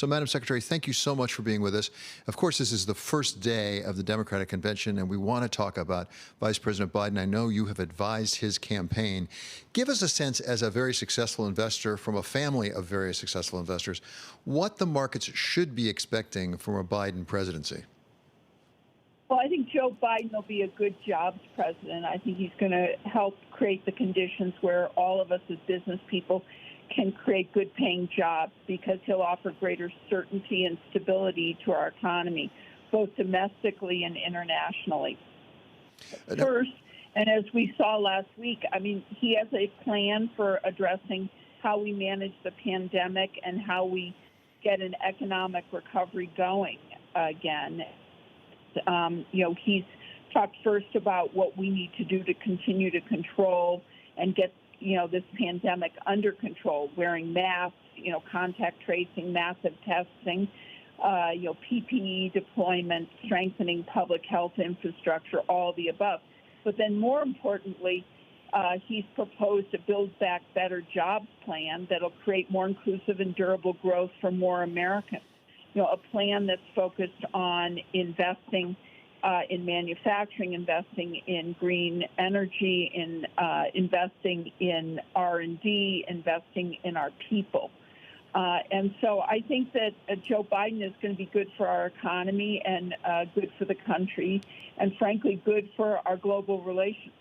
So, Madam Secretary, thank you so much for being with us. Of course, this is the first day of the Democratic Convention, and we want to talk about Vice President Biden. I know you have advised his campaign. Give us a sense, as a very successful investor from a family of very successful investors, what the markets should be expecting from a Biden presidency. Well, I think Joe Biden will be a good jobs president. I think he's going to help create the conditions where all of us as business people can create good-paying jobs, because he'll offer greater certainty and stability to our economy, both domestically and internationally. First, and as we saw last week, I mean, he has a plan for addressing how we manage the pandemic and how we get an economic recovery going again. He's talked first about what we need to do to continue to control and get this pandemic under control, wearing masks, contact tracing, massive testing, PPE deployment, strengthening public health infrastructure, all the above. But then more importantly, he's proposed a Build Back Better jobs plan that'll create more inclusive and durable growth for more Americans. A plan that's focused on investing in manufacturing, investing in green energy, in investing in R&D, investing in our people. And so I think that Joe Biden is going to be good for our economy and good for the country, and frankly, good for our global relations.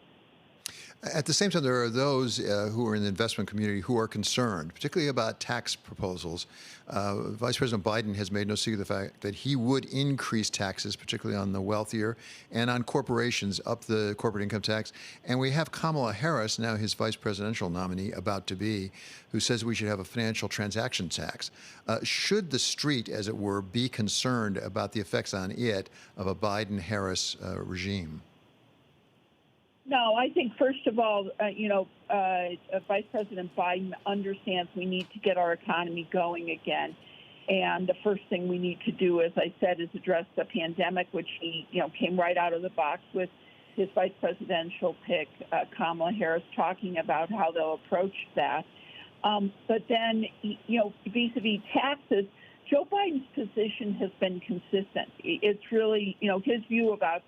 At the same time, there are those who are in the investment community who are concerned, particularly about tax proposals. Vice President Biden has made no secret of the fact that he would increase taxes, particularly on the wealthier and on corporations, up the corporate income tax. And we have Kamala Harris, now his vice presidential nominee, about to be, who says we should have a financial transaction tax. Should the street, as it were, be concerned about the effects on it of a Biden-Harris regime? No, I think, first of all, Vice President Biden understands we need to get our economy going again. And the first thing we need to do, as I said, is address the pandemic, which he, came right out of the box with his vice presidential pick, Kamala Harris, talking about how they'll approach that. But then, vis-a-vis taxes, Joe Biden's position has been consistent. It's really, his view about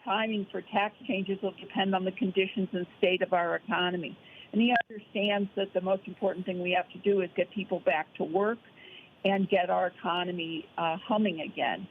timing for tax changes will depend on the conditions and state of our economy. And he understands that the most important thing we have to do is get people back to work and get our economy humming again.